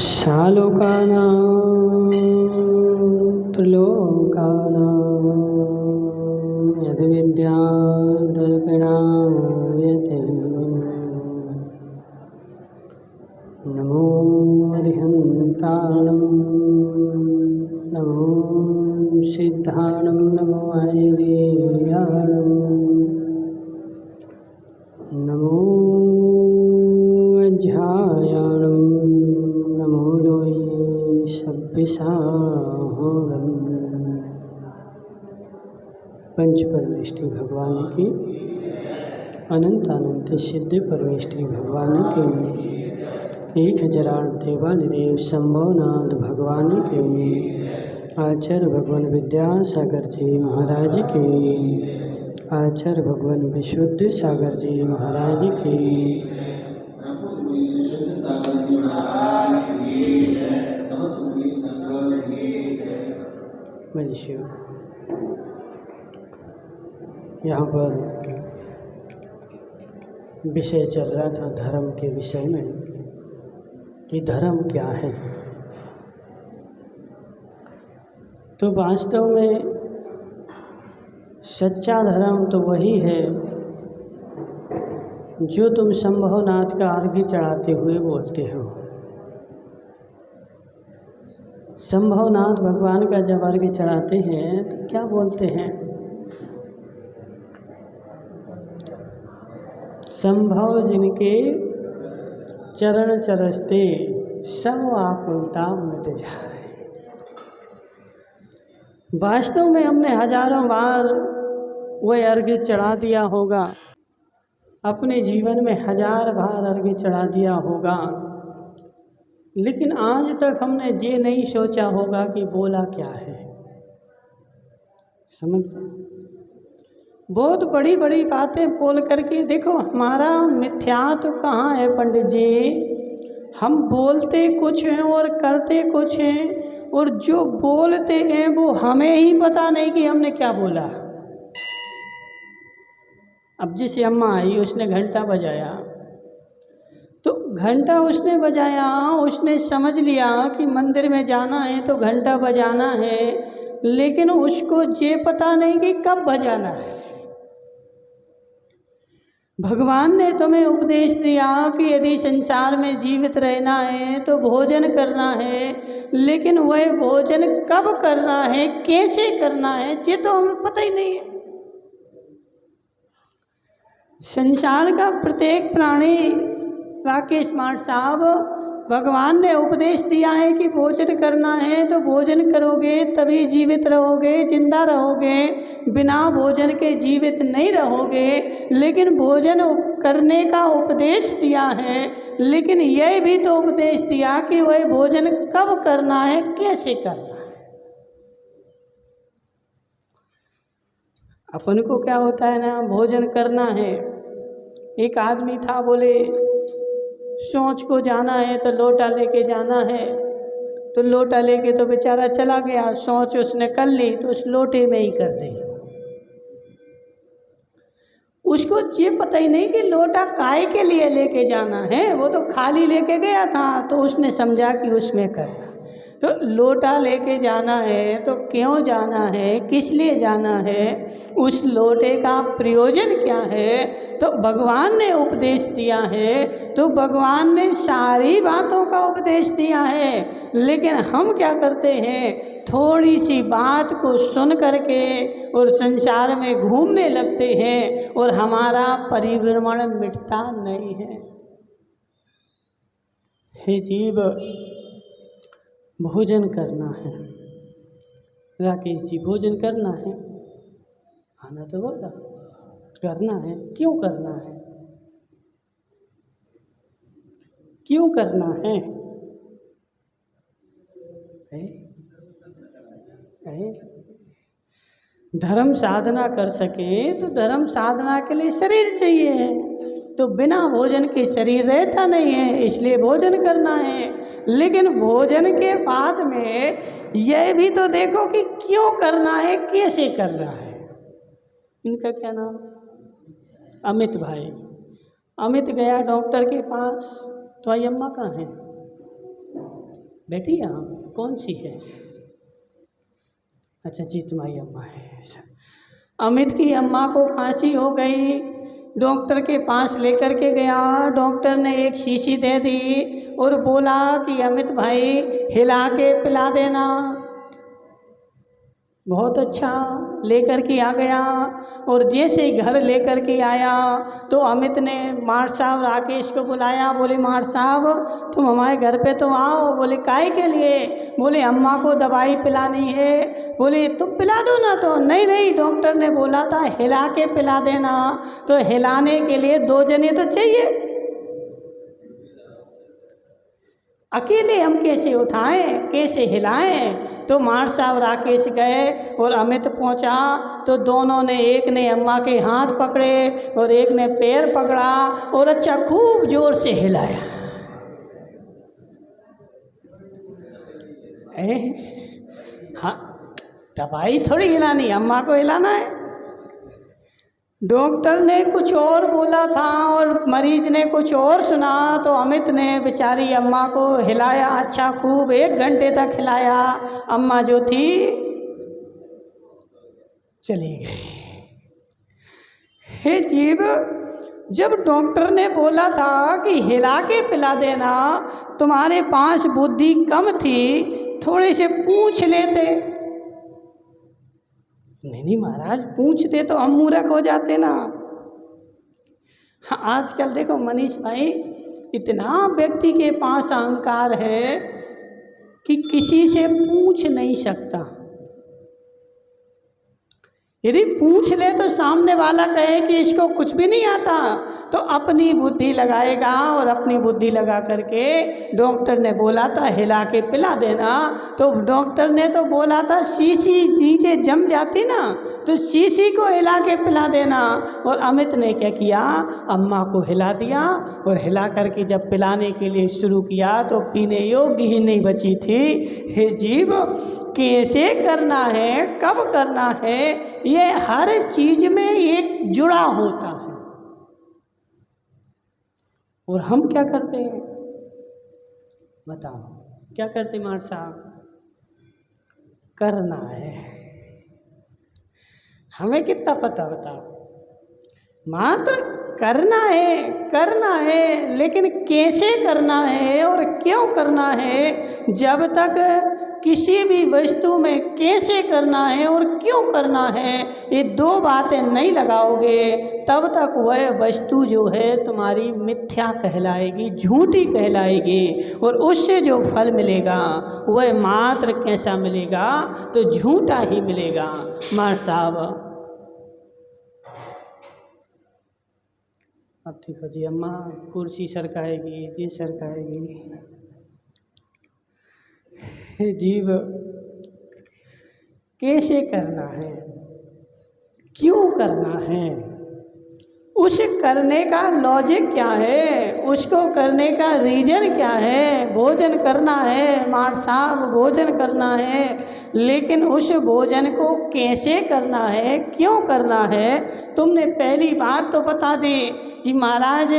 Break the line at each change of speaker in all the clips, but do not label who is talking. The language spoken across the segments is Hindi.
शालोकानां त्रिलोकानां यद्विद्या दर्पिणायते नमो अरिहन्ताणं नमो सिद्धाणं नमो ऐर्याणं नमो अध्यायाणं नमो लोये सभ्यसाहरम्। पंच परमेष्ठी भगवान की अनंत अनंत सिद्ध परमेष्ठी भगवान की 1008 देवादिदेव शंभोनाथ भगवान के आचार्य भगवान विद्यासागर जी महाराज के आचार्य भगवान विशुद्ध सागर जी महाराज की मनुष्य यहाँ पर विषय चल रहा था धर्म के विषय में कि धर्म क्या है। तो वास्तव में सच्चा धर्म तो वही है जो तुम शंभोनाथ का अर्घ्य चढ़ाते हुए बोलते हो। शंभोनाथ भगवान का जब अर्घ्य चढ़ाते हैं तो क्या बोलते हैं? संभव जिनके चरण चरसते सब आकुलता मिट जाए। वास्तव में हमने हजारों बार वह अर्घ्य चढ़ा दिया होगा, अपने जीवन में 1000 बार अर्घ्य चढ़ा दिया होगा, लेकिन आज तक हमने ये नहीं सोचा होगा कि बोला क्या है। समझ बहुत बड़ी बड़ी बातें बोल करके देखो हमारा मिथ्या तो कहाँ है पंडित जी। हम बोलते कुछ हैं और करते कुछ हैं, और जो बोलते हैं वो हमें ही पता नहीं कि हमने क्या बोला। अब जिस अम्मा आई उसने घंटा बजाया, तो घंटा उसने बजाया, उसने समझ लिया कि मंदिर में जाना है तो घंटा बजाना है, लेकिन उसको ये पता नहीं कि कब बजाना है। भगवान ने तुम्हें उपदेश दिया कि यदि संसार में जीवित रहना है तो भोजन करना है, लेकिन वह भोजन कब करना है, कैसे करना है, ये तो हमें पता ही नहीं है। संसार का प्रत्येक प्राणी, राकेश माठ साहब, भगवान ने उपदेश दिया है कि भोजन करना है तो भोजन करोगे तभी जीवित रहोगे, जिंदा रहोगे। बिना भोजन के जीवित नहीं रहोगे। लेकिन भोजन करने का उपदेश दिया है, लेकिन यह भी तो उपदेश दिया कि वह भोजन कब करना है, कैसे करना है। अपन को क्या होता है ना, भोजन करना है। एक आदमी था, बोले सोच को जाना है तो लोटा लेके जाना है, तो लोटा लेके तो बेचारा चला गया। सोच उसने कर ली तो उस लोटे में ही कर दी। उसको ये पता ही नहीं कि लोटा काय के लिए लेके जाना है। वो तो खाली लेके गया था, तो उसने समझा कि उसमें करना। तो लोटा लेके जाना है तो क्यों जाना है, किस लिए जाना है, उस लोटे का प्रयोजन क्या है, तो भगवान ने उपदेश दिया है। तो भगवान ने सारी बातों का उपदेश दिया है, लेकिन हम क्या करते हैं, थोड़ी सी बात को सुन करके और संसार में घूमने लगते हैं और हमारा परिभ्रमण मिटता नहीं है। हे जीव, भोजन करना है। राकेश जी, भोजन करना है, आना तो बोला करना है। क्यों करना है, क्यों करना है? धर्म साधना कर सके तो धर्म साधना के लिए शरीर चाहिए। तो बिना भोजन के शरीर रहता नहीं है, इसलिए भोजन करना है। लेकिन भोजन के बाद में यह भी तो देखो कि क्यों करना है, कैसे करना है। इनका क्या नाम? अमित भाई। अमित गया डॉक्टर के पास। तुम्हारी अम्मा कहाँ है? बेटी यहाँ कौन सी है? अच्छा जी, तुम्हारी अम्मा है। अमित की अम्मा को खांसी हो गई, डॉक्टर के पास लेकर के गया। डॉक्टर ने एक शीशी दे दी और बोला कि अमित भाई हिला के पिला देना। बहुत अच्छा, लेकर के आ गया। और जैसे घर लेकर के आया तो अमित ने मार साहब राकेश को बुलाया। बोले मार साहब तुम हमारे घर पे तो आओ। बोले काहे के लिए? बोले अम्मा को दवाई पिलानी है। बोले तुम पिला दो ना। तो नहीं नहीं, डॉक्टर ने बोला था हिला के पिला देना। तो हिलाने के लिए 2 जने तो चाहिए, अकेले हम कैसे उठाएं, कैसे हिलाएं। तो मार साहब राकेश गए और अमित पहुंचा तो दोनों ने, एक ने अम्मा के हाथ पकड़े और एक ने पैर पकड़ा और अच्छा खूब जोर से हिलाया। हाँ, दवाई थोड़ी हिलानी, अम्मा को हिलाना है। डॉक्टर ने कुछ और बोला था और मरीज ने कुछ और सुना। तो अमित ने बेचारी अम्मा को हिलाया, अच्छा खूब 1 घंटे तक हिलाया। अम्मा जो थी चली गई। हे जीव, जब डॉक्टर ने बोला था कि हिला के पिला देना, तुम्हारे पास बुद्धि कम थी, थोड़े से पूछ लेते। नहीं महाराज, पूछते तो हम मूर्ख हो जाते ना। हाँ, आजकल देखो मनीष भाई, इतना व्यक्ति के पास अहंकार है कि किसी से पूछ नहीं सकता। यदि पूछ ले तो सामने वाला कहे कि इसको कुछ भी नहीं आता, तो अपनी बुद्धि लगाएगा। और अपनी बुद्धि लगा करके डॉक्टर ने बोला था हिला के पिला देना। तो डॉक्टर ने तो बोला था शीशी नीचे जम जाती ना, तो शीशी को हिला के पिला देना। और अमित ने क्या किया, अम्मा को हिला दिया। और हिला करके जब पिलाने के लिए शुरू किया तो पीने योग्य ही नहीं बची थी। हे जीव, कैसे करना है, कब करना है, ये हर चीज में एक जुड़ा होता है। और हम क्या करते हैं बताओ, क्या करते मार साहब? करना है। हमें कितना पता बताओ? मात्र करना है, करना है, लेकिन कैसे करना है और क्यों करना है। जब तक किसी भी वस्तु में कैसे करना है और क्यों करना है, ये 2 बातें नहीं लगाओगे, तब तक वह वस्तु जो है तुम्हारी मिथ्या कहलाएगी, झूठी कहलाएगी। और उससे जो फल मिलेगा वह मात्र कैसा मिलेगा, तो झूठा ही मिलेगा। मार साहब अब देखो जी, अम्मा कुर्सी सरकाएगी, जी सरकाएगी। जीव, कैसे करना है, क्यों करना है, उस करने का लॉजिक क्या है, उसको करने का रीजन क्या है। भोजन करना है मार साहब, भोजन करना है, लेकिन उस भोजन को कैसे करना है, क्यों करना है। तुमने पहली बात तो बता दी कि महाराज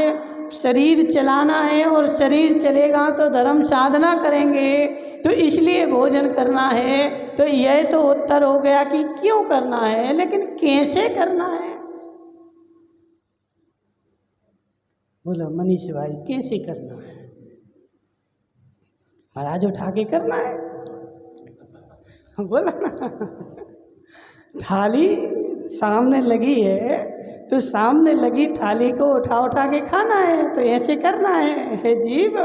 शरीर चलाना है और शरीर चलेगा तो धर्म साधना करेंगे, तो इसलिए भोजन करना है। तो यह तो उत्तर हो गया कि क्यों करना है, लेकिन कैसे करना है। बोला मनीष भाई कैसे करना है? महाराज उठा के करना है। बोला ना, थाली सामने लगी है तो सामने लगी थाली को उठा उठा के खाना है, तो ऐसे करना है। हे जीव,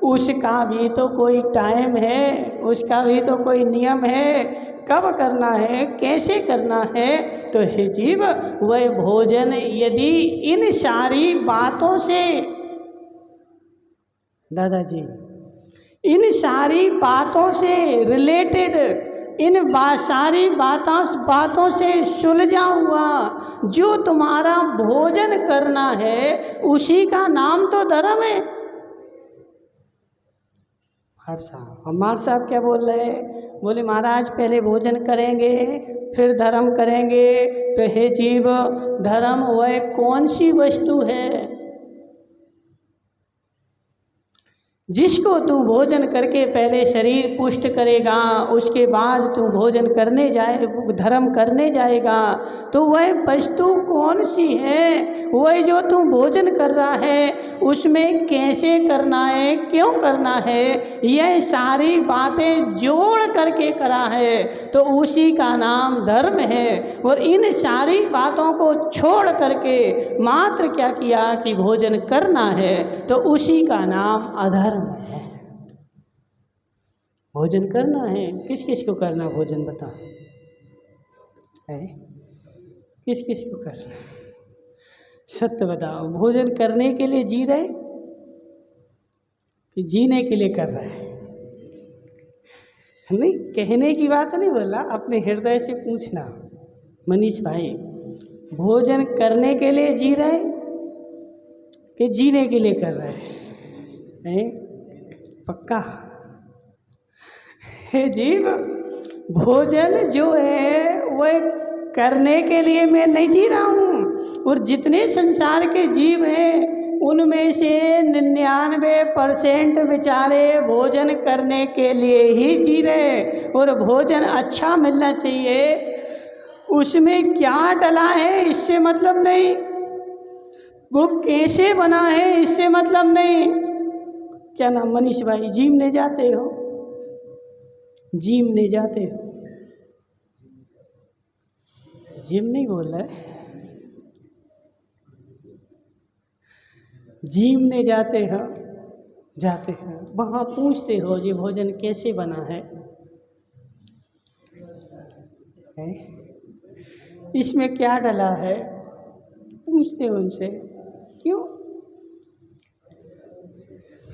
उसका भी तो कोई टाइम है, उसका भी तो कोई नियम है, कब करना है, कैसे करना है। तो हे जीव, वह भोजन यदि इन सारी बातों से, दादाजी, इन सारी बातों से रिलेटेड सारी बातों से सुलझा हुआ जो तुम्हारा भोजन करना है उसी का नाम तो धर्म है। हमारे साहब क्या बोल रहे हैं? बोले महाराज पहले भोजन करेंगे फिर धर्म करेंगे। तो हे जीव, धर्म वह कौन सी वस्तु है जिसको तू भोजन करके पहले शरीर पुष्ट करेगा, उसके बाद तू भोजन करने जाए, धर्म करने जाएगा। तो वह वस्तु कौन सी है? वह जो तू भोजन कर रहा है उसमें कैसे करना है, क्यों करना है, यह सारी बातें जोड़ करके करा है तो उसी का नाम धर्म है। और इन सारी बातों को छोड़ करके मात्र क्या किया कि भोजन करना है तो उसी का नाम अधर्म है। भोजन करना है, किस किस को करना भोजन बता है? किस किस को करना? सत्य बताओ, भोजन करने के लिए जी रहे कि जीने के लिए कर रहे हैं? नहीं, कहने की बात नहीं बोला, अपने हृदय से पूछना। मनीष भाई, भोजन करने के लिए जी रहे कि जीने के लिए कर रहे हैं? पक्का? हे जीव, भोजन जो है वह करने के लिए मैं नहीं जी रहा हूँ। और जितने संसार के जीव हैं उनमें से 99% बेचारे भोजन करने के लिए ही जी रहे। और भोजन अच्छा मिलना चाहिए, उसमें क्या डला है इससे मतलब नहीं, वो कैसे बना है इससे मतलब नहीं। क्या नाम मनीष भाई, जिम नहीं जाते हो? जिम नहीं जाते हो? जिम नहीं बोल रहे, जिम नहीं जाते हो? जाते हो, वहाँ पूछते हो जी भोजन कैसे बना है? इसमें क्या डला है? पूछते हो उनसे, क्यों?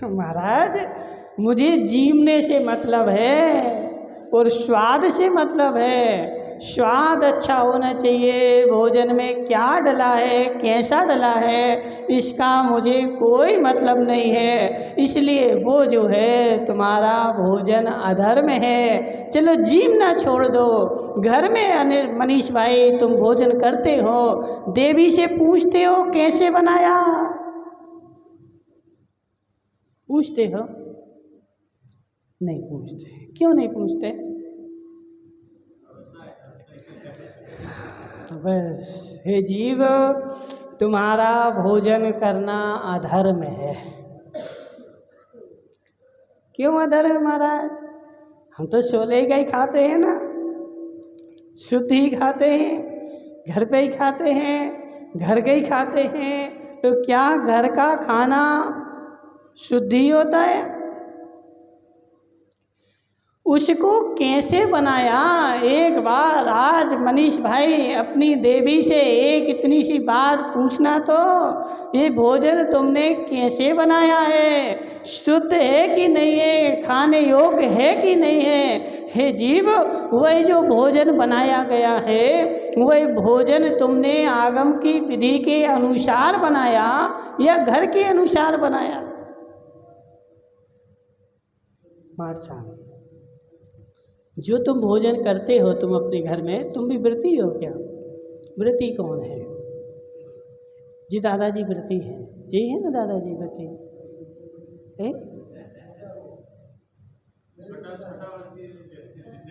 महाराज, मुझे जीमने से मतलब है और स्वाद से मतलब है। स्वाद अच्छा होना चाहिए, भोजन में क्या डला है, कैसा डला है, इसका मुझे कोई मतलब नहीं है। इसलिए वो जो है तुम्हारा भोजन अधर्म है। चलो जिम ना छोड़ दो, घर में मनीष भाई तुम भोजन करते हो, देवी से पूछते हो कैसे बनाया? पूछते हो? नहीं पूछते। क्यों नहीं पूछते? बस, हे जीव, तुम्हारा भोजन करना अधर्म है। क्यों अधर्म है महाराज? हम तो सोले का ही खाते हैं ना, शुद्ध ही खाते हैं, घर पे ही खाते हैं, घर के ही खाते हैं। तो क्या घर का खाना शुद्ध ही होता है? उसको कैसे बनाया? एक बार आज मनीष भाई अपनी देवी से एक इतनी सी बात पूछना तो, ये भोजन तुमने कैसे बनाया है, शुद्ध है कि नहीं है, खाने योग्य है कि नहीं है? हे जीव, वह जो भोजन बनाया गया है वह भोजन तुमने आगम की विधि के अनुसार बनाया या घर के अनुसार बनाया? मार्सा, जो तुम भोजन करते हो तुम अपने घर में, तुम भी व्रती हो क्या? व्रती कौन है जी? दादाजी व्रती है जी, है ना दादाजी व्रती है?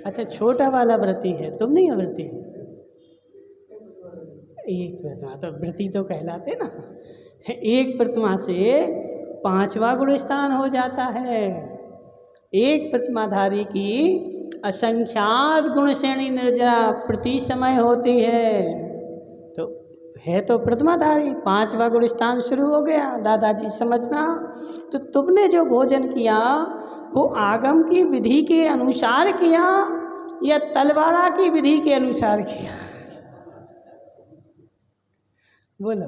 अच्छा, छोटा वाला व्रती है, तुम नहीं हो व्रती? एक प्रतिमा तो व्रती तो कहलाते ना। एक प्रतिमा से 5वां गुण स्थान हो जाता है। एक प्रतिमाधारी की असंख्यात गुण श्रेणी निर्जरा प्रति समय होती है। तो है तो प्रतिमाधारी, 5वां गुण स्थान शुरू हो गया। दादाजी समझना, तो तुमने जो भोजन किया वो आगम की विधि के अनुसार किया या तलवाड़ा की विधि के अनुसार किया? बोलो,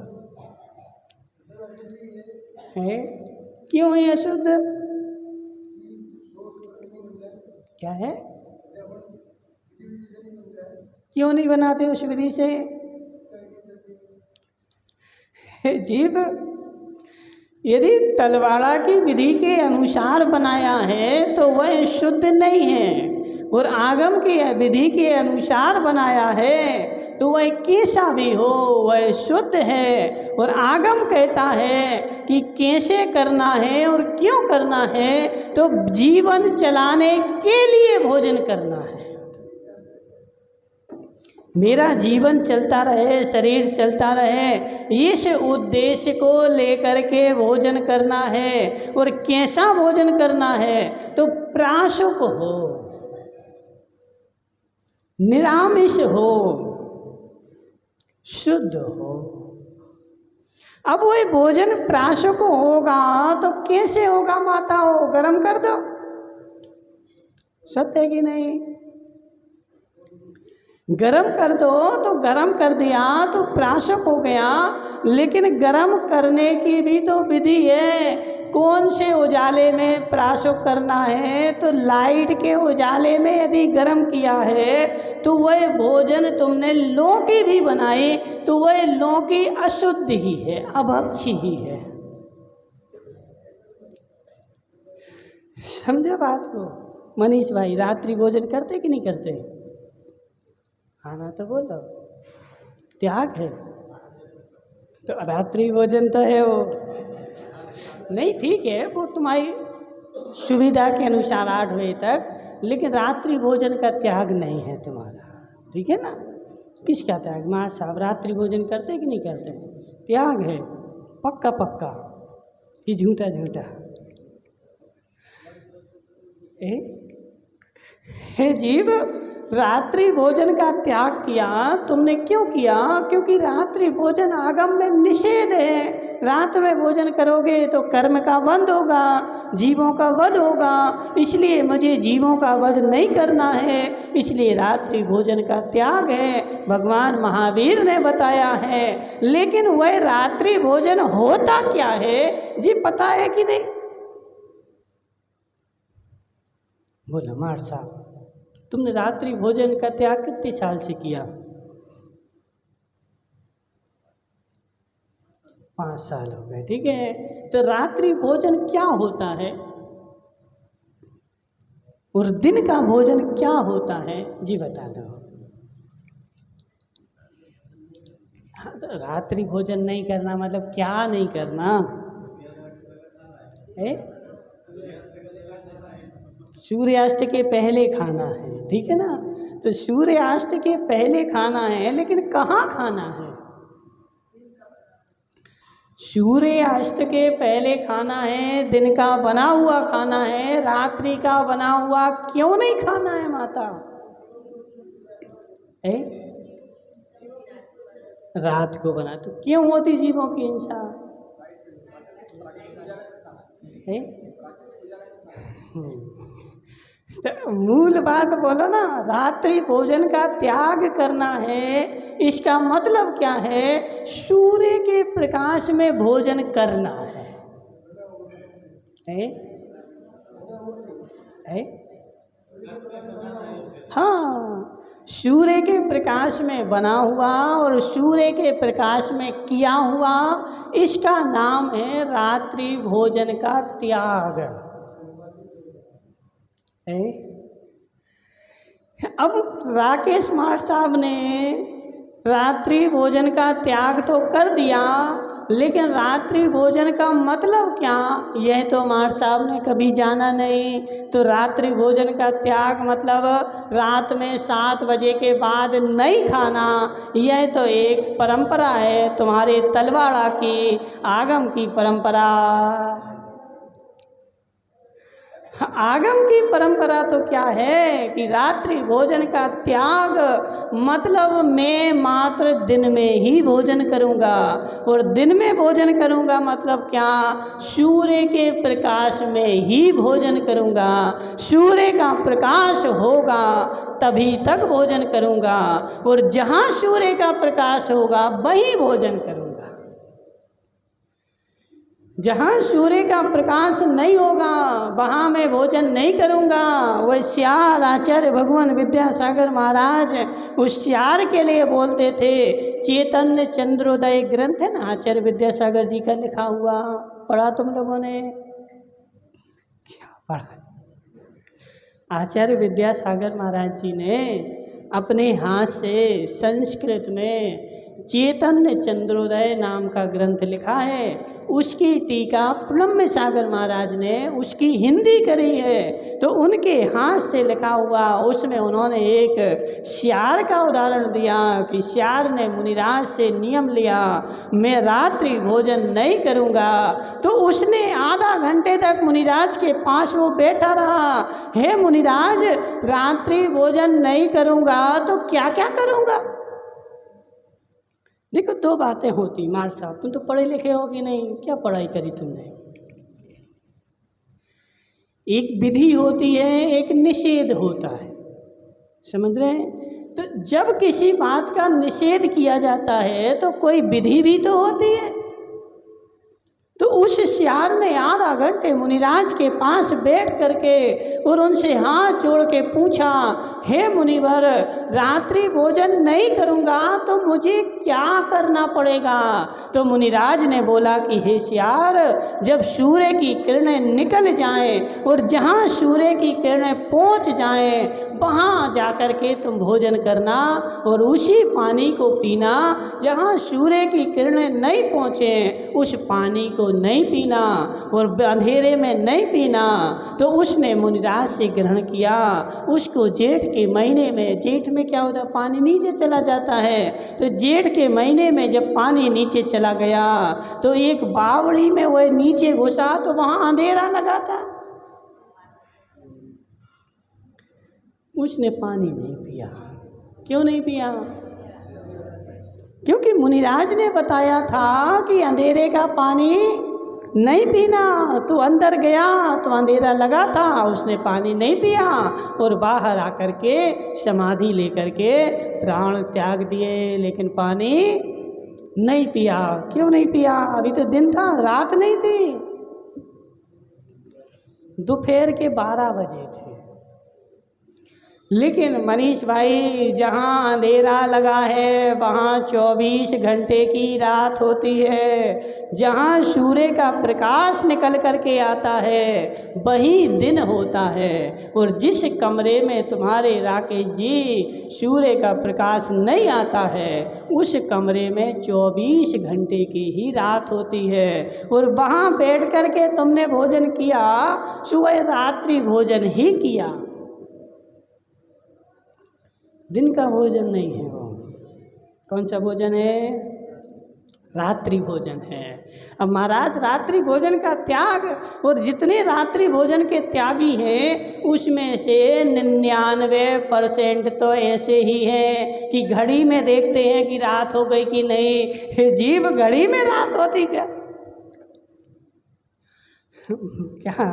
है क्यों है अशुद्ध? क्या है? क्यों नहीं बनाते उस विधि से? जीव यदि तलवाड़ा की विधि के अनुसार बनाया है तो वह शुद्ध नहीं है, और आगम की विधि के अनुसार बनाया है तो वह कैसा भी हो वह शुद्ध है। और आगम कहता है कि कैसे करना है और क्यों करना है, तो जीवन चलाने के लिए भोजन करना है। मेरा जीवन चलता रहे, शरीर चलता रहे, इस उद्देश्य को लेकर के भोजन करना है। और कैसा भोजन करना है, तो प्राशुक हो, निरामिष हो, शुद्ध हो। अब वही भोजन प्राशुक होगा तो कैसे होगा माता? हो गरम कर दो, सत्य है कि नहीं? गरम कर दो तो गरम कर दिया तो प्राशुक हो गया, लेकिन गरम करने की भी तो विधि है। कौन से उजाले में प्राशुक करना है, तो लाइट के उजाले में यदि गरम किया है तो वह भोजन तुमने लौकी भी बनाई तो वह लौकी अशुद्ध ही है, अभक्षी ही है। समझो बात को? मनीष भाई रात्रि भोजन करते कि नहीं करते? खाना तो बोलो, त्याग है तो रात्रि भोजन तो है वो नहीं, ठीक है वो तुम्हारी सुविधा के अनुसार 8 बजे तक, लेकिन रात्रि भोजन का त्याग नहीं है तुम्हारा, ठीक है ना? किसका त्याग? मार साहब रात्रि भोजन करते कि नहीं करते? त्याग है पक्का पक्का कि झूठा झूठा? हे जीव, रात्रि भोजन का त्याग किया तुमने, क्यों किया? क्योंकि रात्रि भोजन आगम में निषेध है। रात में भोजन करोगे तो कर्म का वध होगा, जीवों का वध होगा, इसलिए मुझे जीवों का वध नहीं करना है, इसलिए रात्रि भोजन का त्याग है। भगवान महावीर ने बताया है। लेकिन वह रात्रि भोजन होता क्या है जी, पता है कि नहीं? बोला मार साहब, तुमने रात्रि भोजन का त्याग कितने साल से किया? 5 साल हो गए, ठीक है। तो रात्रि भोजन क्या होता है और दिन का भोजन क्या होता है जी, बता दो। तो रात्रि भोजन नहीं करना मतलब क्या नहीं करना है? सूर्यास्त के पहले खाना है, ठीक है ना? तो सूर्यास्त के पहले खाना है, लेकिन कहाँ खाना है? सूर्यास्त के पहले खाना है, दिन का बना हुआ खाना है, रात्रि का बना हुआ क्यों नहीं खाना है माता? रात को बना तो क्यों होती जीवों की हिंसा है? तो मूल बात बोलो ना, रात्रि भोजन का त्याग करना है, इसका मतलब क्या है? सूर्य के प्रकाश में भोजन करना है? हाँ, सूर्य के प्रकाश में बना हुआ और सूर्य के प्रकाश में किया हुआ, इसका नाम है रात्रि भोजन का त्याग। अब राकेश मार साहब ने रात्रि भोजन का त्याग तो कर दिया, लेकिन रात्रि भोजन का मतलब क्या, यह तो मार साहब ने कभी जाना नहीं। तो रात्रि भोजन का त्याग मतलब रात में 7 बजे के बाद नहीं खाना, यह तो एक परंपरा है तुम्हारे तलवाड़ा की, आगम की परंपरा। आगम की परंपरा तो क्या है कि रात्रि भोजन का त्याग मतलब मैं मात्र दिन में ही भोजन करूंगा, और दिन में भोजन करूंगा मतलब क्या, सूर्य के प्रकाश में ही भोजन करूंगा। सूर्य का प्रकाश होगा तभी तक भोजन करूंगा, और जहां सूर्य का प्रकाश होगा वहीं भोजन करूंगा। जहाँ सूर्य का प्रकाश नहीं होगा वहाँ मैं भोजन नहीं करूँगा। वह श्यार आचार्य भगवान विद्यासागर महाराज उस श्यार के लिए बोलते थे। चैतन्य चंद्रोदय ग्रंथ है ना, आचार्य विद्यासागर जी का लिखा हुआ, पढ़ा तुम लोगों ने? क्या पढ़ा? आचार्य विद्यासागर महाराज जी ने अपने हाथ से संस्कृत में चैतन्य चंद्रोदय नाम का ग्रंथ लिखा है। उसकी टीका प्रणम्य सागर महाराज ने उसकी हिंदी करी है। तो उनके हाथ से लिखा हुआ उसमें उन्होंने एक श्यार का उदाहरण दिया कि श्यार ने मुनिराज से नियम लिया मैं रात्रि भोजन नहीं करूँगा। तो उसने आधा घंटे तक मुनिराज के पास वो बैठा रहा। हे मुनिराज, रात्रि भोजन नहीं करूँगा तो क्या क्या करूँगा? देखो दो बातें होती। मार साहब तुम तो पढ़े लिखे हो कि नहीं, क्या पढ़ाई करी तुमने? एक विधि होती है, एक निषेध होता है, समझ रहे हैं? तो जब किसी बात का निषेध किया जाता है तो कोई विधि भी तो होती है। तो उस श्यार ने आधा घंटे मुनिराज के पास बैठ करके और उनसे हाथ जोड़ के पूछा, हे मुनिवर, रात्रि भोजन नहीं करूँगा तो मुझे क्या करना पड़ेगा? तो मुनिराज ने बोला कि हे श्यार, जब सूर्य की किरणें निकल जाएं और जहाँ सूर्य की किरणें पहुँच जाएं वहाँ जाकर के तुम भोजन करना और उसी पानी को पीना। जहाँ सूर्य की किरणें नहीं पहुँचे उस पानी को नहीं पीना और अंधेरे में नहीं पीना। तो उसने मुनिराज से ग्रहण किया। उसको जेठ के महीने में, जेठ में क्या होता है, पानी नीचे चला जाता है। तो जेठ के महीने में जब पानी नीचे चला गया तो एक बावड़ी में वह नीचे घुसा तो वहाँ अंधेरा लगा था। उसने पानी नहीं पिया। क्यों नहीं पिया? क्योंकि मुनिराज ने बताया था कि अंधेरे का पानी नहीं पीना। तो अंदर गया तो अंधेरा लगा था, उसने पानी नहीं पिया और बाहर आकर के समाधि लेकर के प्राण त्याग दिए, लेकिन पानी नहीं पिया। क्यों नहीं पिया? अभी तो दिन था, रात नहीं थी, दोपहर के 12 बजे थे। लेकिन मनीष भाई, जहाँ अंधेरा लगा है वहाँ 24 घंटे की रात होती है। जहाँ सूर्य का प्रकाश निकल कर के आता है वही दिन होता है। और जिस कमरे में तुम्हारे राकेश जी सूर्य का प्रकाश नहीं आता है उस कमरे में 24 घंटे की ही रात होती है। और वहाँ बैठ कर के तुमने भोजन किया, सुबह रात्रि भोजन ही किया, दिन का भोजन नहीं है। वो कौन सा भोजन है? रात्रि भोजन है। अब महाराज रात्रि भोजन का त्याग, और जितने रात्रि भोजन के त्यागी हैं उसमें से 99% तो ऐसे ही हैं कि घड़ी में देखते हैं कि रात हो गई कि नहीं। जीव घड़ी में रात होती क्या? क्या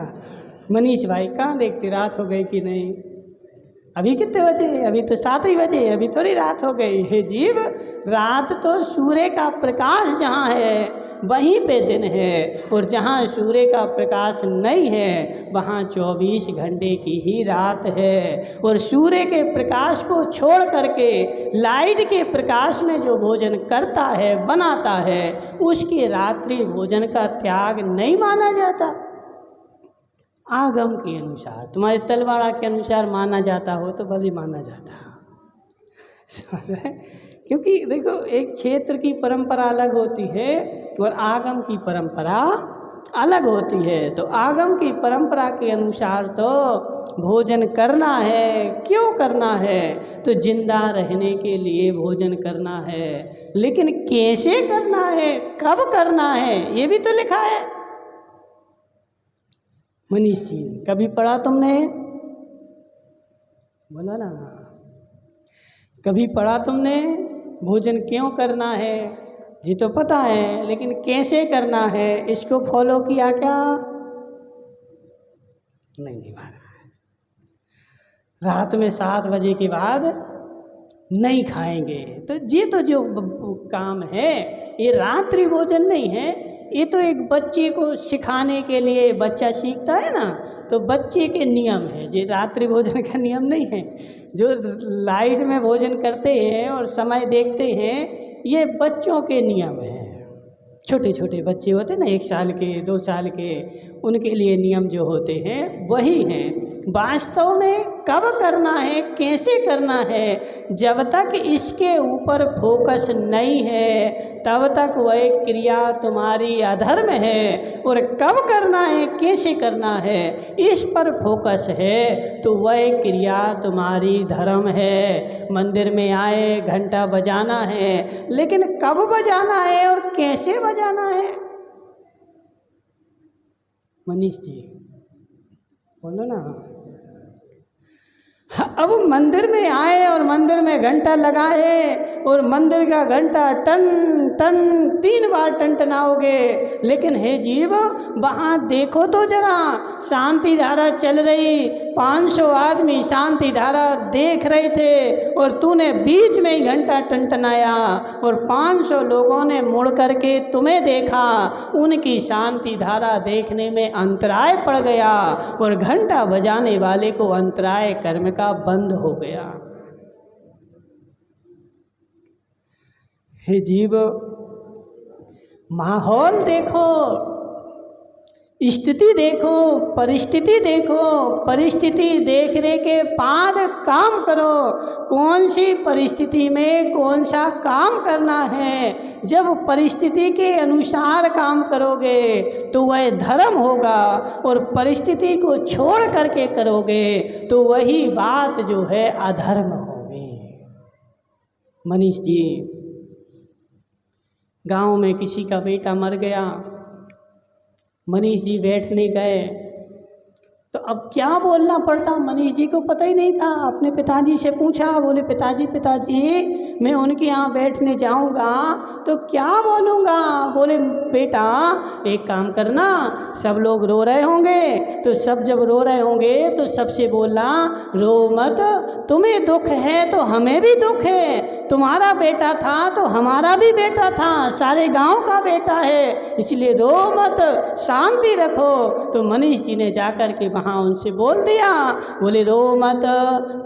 मनीष भाई, कहाँ देखते रात हो गई कि नहीं? अभी कितने बजे? अभी तो 7 ही बजे, अभी थोड़ी रात हो गई है जीव। रात तो सूर्य का प्रकाश जहाँ है वहीं पे दिन है, और जहाँ सूर्य का प्रकाश नहीं है वहाँ 24 घंटे की ही रात है। और सूर्य के प्रकाश को छोड़ करके लाइट के प्रकाश में जो भोजन करता है, बनाता है, उसके रात्रि भोजन का त्याग नहीं माना जाता। आगम के अनुसार, तुम्हारे तलवाड़ा के अनुसार माना जाता हो तो भले माना जाता है। क्योंकि देखो, एक क्षेत्र की परंपरा अलग होती है और आगम की परंपरा अलग होती है। तो आगम की परंपरा के अनुसार तो भोजन करना है। क्यों करना है? तो जिंदा रहने के लिए भोजन करना है। लेकिन कैसे करना है, कब करना है, ये भी तो लिखा है। मनीष जी, कभी पढ़ा तुमने? बोला ना, कभी पढ़ा तुमने? भोजन क्यों करना है जी तो पता है, लेकिन कैसे करना है इसको फॉलो किया क्या? नहीं महाराज, रात में 7 बजे के बाद नहीं खाएंगे। तो ये तो जो काम है ये रात्रि भोजन नहीं है, ये तो एक बच्चे को सिखाने के लिए, बच्चा सीखता है ना, तो बच्चे के नियम है, ये रात्रि भोजन का नियम नहीं है। जो लाइट में भोजन करते हैं और समय देखते हैं, ये बच्चों के नियम है। छोटे छोटे बच्चे होते हैं ना, 1 साल के 2 साल के, उनके लिए नियम जो होते हैं वही हैं। वास्तव में कब करना है, कैसे करना है, जब तक इसके ऊपर फोकस नहीं है तब तक वह क्रिया तुम्हारी अधर्म है। और कब करना है, कैसे करना है, इस पर फोकस है तो वह क्रिया तुम्हारी धर्म है। मंदिर में आए, घंटा बजाना है, लेकिन कब बजाना है और कैसे बजाना है? मनीष जी बोलो ना। अब मंदिर में आए और मंदिर में घंटा लगाए और मंदिर का घंटा टन टन 3 बार टनटनाओगे, लेकिन हे जीव वहाँ देखो तो जरा, शांति धारा चल रही, 500 आदमी शांति धारा देख रहे थे और तूने बीच में ही घंटा टनटनाया और 500 लोगों ने मुड़ करके तुम्हें देखा। उनकी शांति धारा देखने में अंतराय पड़ गया और घंटा बजाने वाले को अंतराय कर्म का बंद हो गया। हे जीव, माहौल देखो, स्थिति देखो, परिस्थिति देखो, परिस्थिति देखने के बाद काम करो। कौन सी परिस्थिति में कौन सा काम करना है, जब परिस्थिति के अनुसार काम करोगे तो वह धर्म होगा, और परिस्थिति को छोड़ करके करोगे तो वही बात जो है अधर्म होगी। मनीष जी, गांव में किसी का बेटा मर गया, मनीष जी बैठने गए तो अब क्या बोलना पड़ता, मनीष जी को पता ही नहीं था। अपने पिताजी से पूछा, बोले पिताजी मैं उनके यहाँ बैठने जाऊँगा तो क्या बोलूँगा? बोले बेटा एक काम करना, सब लोग रो रहे होंगे तो सब जब रो रहे होंगे तो सबसे बोलना रो मत, तुम्हें दुख है तो हमें भी दुख है, तुम्हारा बेटा था तो हमारा भी बेटा था, सारे गांव का बेटा है, इसलिए रो मत, शांति रखो। तो मनीष जी ने जाकर के वहाँ उनसे बोल दिया, बोले रो मत,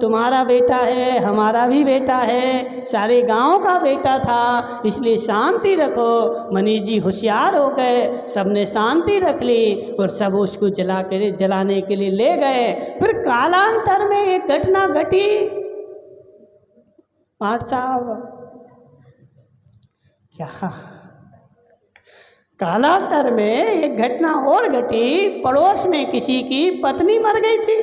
तुम्हारा बेटा है, हमारा भी बेटा है, सारे गांव का बेटा था, इसलिए शांति रखो। मनीष जी होशियार हो गए, सबने शांति रख ली और सब उसको जलाने के लिए ले गए। फिर कालांतर में एक घटना घटी। पाठ साहब क्या, कालांतर में एक घटना और घटी, पड़ोस में किसी की पत्नी मर गई थी।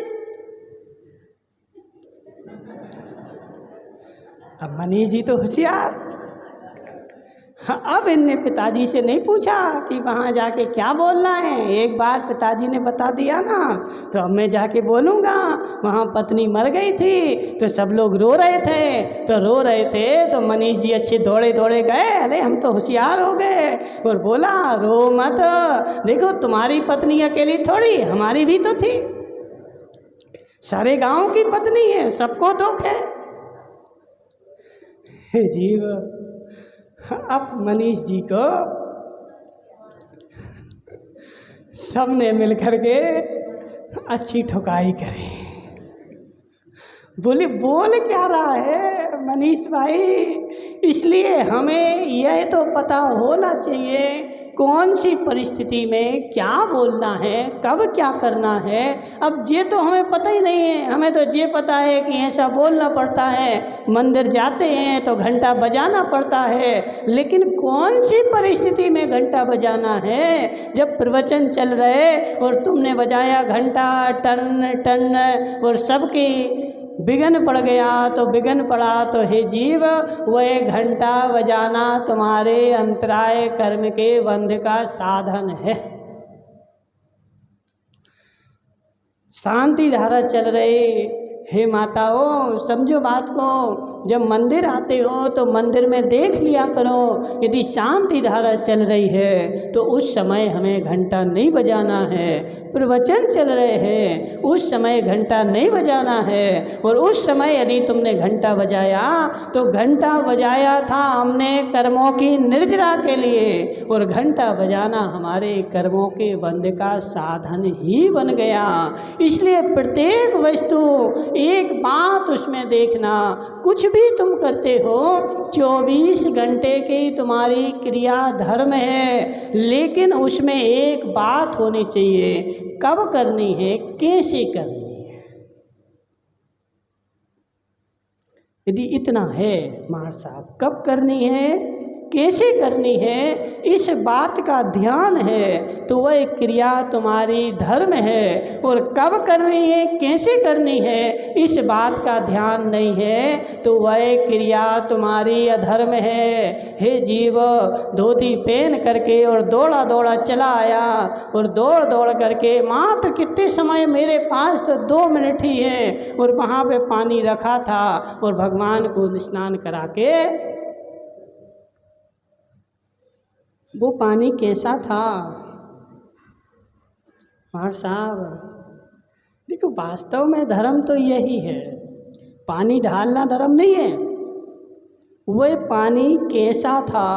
अब मनीष जी तो होशियार, अब इनने पिताजी से नहीं पूछा कि वहाँ जाके क्या बोलना है, एक बार पिताजी ने बता दिया ना तो अब मैं जाके बोलूँगा वहाँ पत्नी मर गई थी तो सब लोग रो रहे थे तो मनीष जी अच्छे दौड़े दौड़े गए, अरे हम तो होशियार हो गए और बोला रो मत, देखो तुम्हारी पत्नी अकेली थोड़ी, हमारी भी तो थी, सारे गांव की पत्नी है, सबको दुख है। जीव, अब मनीष जी को सबने मिलकर के अच्छी ठुकाई करी। बोले बोल क्या रहा है मनीष भाई, इसलिए हमें यह तो पता होना चाहिए कौन सी परिस्थिति में क्या बोलना है, कब क्या करना है। अब ये तो हमें पता ही नहीं है, हमें तो ये पता है कि ऐसा बोलना पड़ता है, मंदिर जाते हैं तो घंटा बजाना पड़ता है, लेकिन कौन सी परिस्थिति में घंटा बजाना है? जब प्रवचन चल रहे और तुमने बजाया घंटा टन टन और सबकी विघ्न पड़ गया तो विघ्न पड़ा, तो हे जीव वह घंटा बजाना तुम्हारे अंतराय कर्म के बंध का साधन है। शांति धारा चल रही, हे माताओं समझो बात को, जब मंदिर आते हो तो मंदिर में देख लिया करो, यदि शांति धारा चल रही है तो उस समय हमें घंटा नहीं बजाना है। प्रवचन चल रहे हैं उस समय घंटा नहीं बजाना है। और उस समय यदि तुमने घंटा बजाया तो घंटा बजाया था हमने कर्मों की निर्जरा के लिए, और घंटा बजाना हमारे कर्मों के बंध का साधन ही बन गया। इसलिए प्रत्येक वस्तु एक बात उसमें देखना, कुछ भी तुम करते हो 24 घंटे की तुम्हारी क्रिया धर्म है, लेकिन उसमें एक बात होनी चाहिए, कब करनी है, कैसे करनी है। यदि इतना है महाराज साहब, कब करनी है कैसे करनी है, इस बात का ध्यान है तो वह क्रिया तुम्हारी धर्म है। और कब करनी है कैसे करनी है इस बात का ध्यान नहीं है तो वह क्रिया तुम्हारी अधर्म है। हे जीव, धोती पहन करके और दौड़ा दौड़ा चला आया, और दौड़ दौड़ करके मात्र कितने समय, मेरे पास तो 2 मिनट ही है, और वहाँ पे पानी रखा था और भगवान को स्नान करा के, वो पानी कैसा था महाराज साहब। देखो वास्तव में धर्म तो यही है, पानी ढालना धर्म नहीं है। वह पानी कैसा था,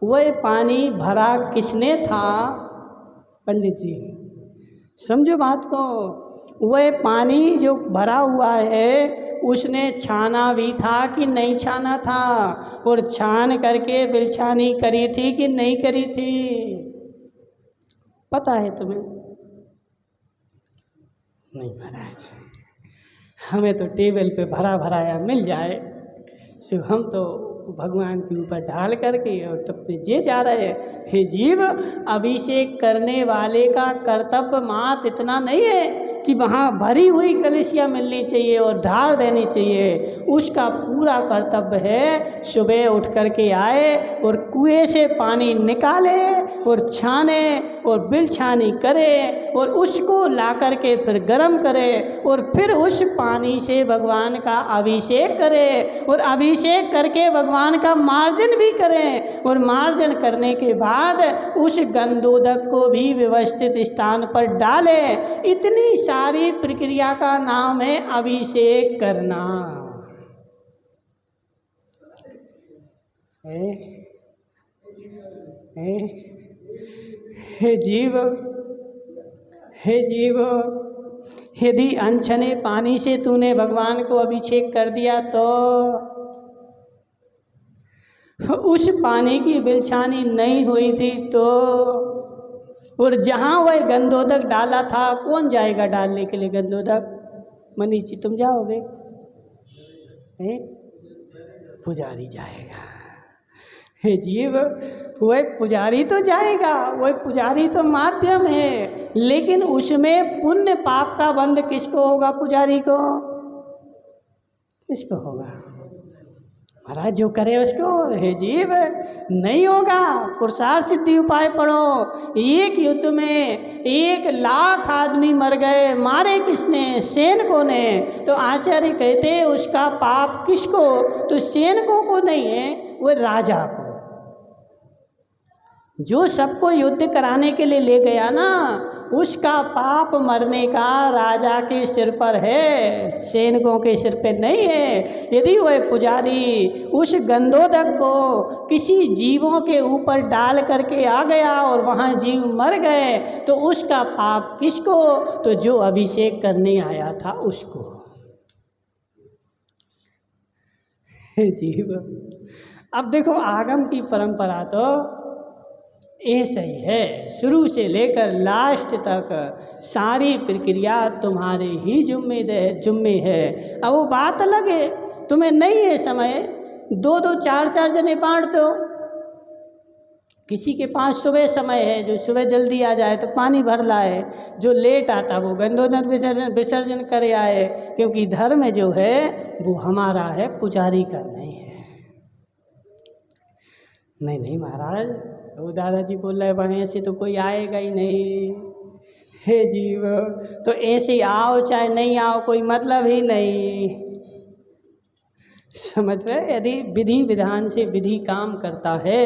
वह पानी भरा किसने था, पंडित जी समझो बात को। वह पानी जो भरा हुआ है उसने छाना भी था कि नहीं छाना था, और छान करके बिलछानी करी थी कि नहीं करी थी, पता है तुम्हें? नहीं महाराज, हमें तो टेबल पे भरा भराया मिल जाए सो हम तो भगवान के ऊपर ढाल करके और तब पे जे जा रहे हैं। हे जीव, अभिषेक करने वाले का कर्तव्य मात्र इतना नहीं है कि वहाँ भरी हुई कलशियाँ मिलनी चाहिए और ढाल देनी चाहिए। उसका पूरा कर्तव्य है सुबह उठ करके आए और कुएं से पानी निकाले और छाने और बिलछानी करे और उसको ला करके फिर गर्म करे और फिर उस पानी से भगवान का अभिषेक करे और अभिषेक करके भगवान का मार्जन भी करें, और मार्जन करने के बाद उस गंधोदक को भी व्यवस्थित स्थान पर डालें। इतनी सारी प्रक्रिया का नाम है अभिषेक करना। हे जीव, हे जीव, यदि अनछने पानी से तूने भगवान को अभिषेक कर दिया तो उस पानी की बिलछानी नहीं हुई थी तो, और जहाँ वह गंधोदक डाला था, कौन जाएगा डालने के लिए गंधोदक? मनीष जी तुम जाओगे? पुजारी जाएगा। हे जीव, वह पुजारी तो जाएगा, वह पुजारी तो माध्यम है, लेकिन उसमें पुण्य पाप का बंध किसको होगा? पुजारी को। किसको होगा? महाराज जो करे उसको। हे जीव, नहीं होगा। पुरुषार्थ सिद्धि उपाय पढ़ो। एक युद्ध में 1,00,000 आदमी मर गए, मारे किसने? सैनिकों ने। तो आचार्य कहते उसका पाप किसको? तो सैनिकों को नहीं है, वो राजा को। जो सबको युद्ध कराने के लिए ले गया ना, उसका पाप मरने का राजा के सिर पर है, सैनिकों के सिर पे नहीं है। यदि वह पुजारी उस गंधोदक को किसी जीवों के ऊपर डाल करके आ गया और वहाँ जीव मर गए तो उसका पाप किसको? तो जो अभिषेक करने आया था उसको। जीव, अब देखो आगम की परंपरा तो ऐसा ही है, शुरू से लेकर लास्ट तक सारी प्रक्रिया तुम्हारे ही जुम्मे है। अब वो बात अलग है, तुम्हें नहीं है समय, 2-2 4-4 जने बांट दो। किसी के पास सुबह समय है, जो सुबह जल्दी आ जाए तो पानी भर लाए, जो लेट आता वो गंधोदक विसर्जन करे आए, क्योंकि धर्म जो है वो हमारा है, पुजारी का नहीं है। नहीं महाराज, वो दादाजी बोल रहे वहाँ से तो कोई आएगा ही नहीं। हे जीव, तो ऐसे आओ चाहे नहीं आओ कोई मतलब ही नहीं। समझ रहे? यदि विधि विधान से विधि काम करता है,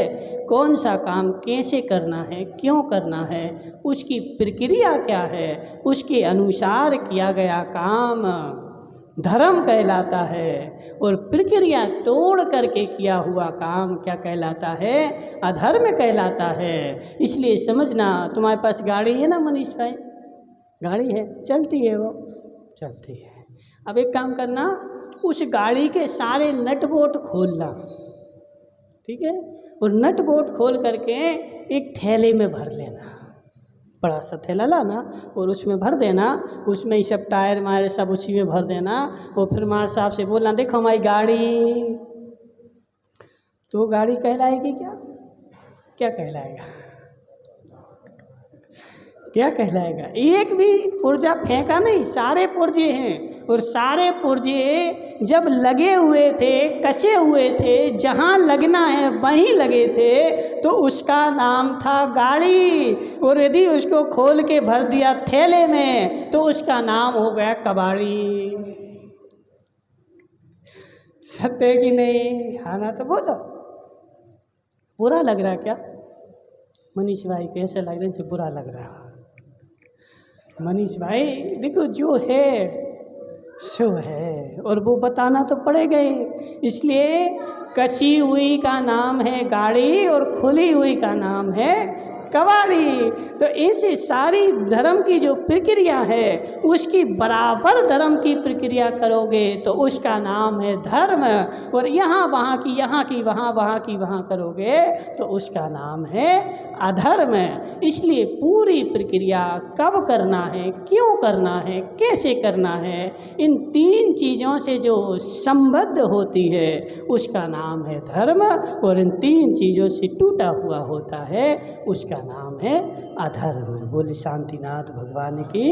कौन सा काम कैसे करना है, क्यों करना है, उसकी प्रक्रिया क्या है, उसके अनुसार किया गया काम धर्म कहलाता है। और प्रक्रिया तोड़ करके किया हुआ काम क्या कहलाता है? अधर्म कहलाता है। इसलिए समझना, तुम्हारे पास गाड़ी है ना मनीष भाई? गाड़ी है, चलती है, वो चलती है। अब एक काम करना, उस गाड़ी के सारे नट बोल्ट खोलना, ठीक है? और नट बोल्ट खोल करके एक थैले में भर लेना, बड़ा सा थैला लाना और उसमें भर देना, उसमें ही सब टायर मायर सब उसी में भर देना। और फिर मार साहब से बोलना, देखो हमारी गाड़ी। तो गाड़ी कहलाएगी क्या? क्या कहलाएगा? क्या कहलाएगा? एक भी पुर्जा फेंका नहीं, सारे पुर्जे हैं। और सारे पुर्जे जब लगे हुए थे, कसे हुए थे, जहाँ लगना है वहीं लगे थे, तो उसका नाम था गाड़ी। और यदि उसको खोल के भर दिया थैले में तो उसका नाम हो गया कबाड़ी। सत्य है कि नहीं? हाँ ना? तो बोलो। बुरा लग रहा क्या मनीष भाई? कैसे लग रहे थे? बुरा लग रहा मनीष भाई? देखो, जो है सो है, और वो बताना तो पड़ेगा ही। इसलिए कसी हुई का नाम है गाड़ी और खुली हुई का नाम है कबाड़ी। तो ऐसे सारी धर्म की जो प्रक्रिया है, उसकी बराबर धर्म की प्रक्रिया करोगे तो उसका नाम है धर्म। और यहाँ वहाँ की यहाँ की वहाँ, वहाँ की वहाँ करोगे तो उसका नाम है अधर्म। इसलिए पूरी प्रक्रिया कब करना है, क्यों करना है, कैसे करना है, इन तीन चीज़ों से जो संबद्ध होती है उसका नाम है धर्म। और इन तीन चीज़ों से टूटा हुआ होता है उसका नाम है अधर्म। बोले शांतिनाथ भगवान की।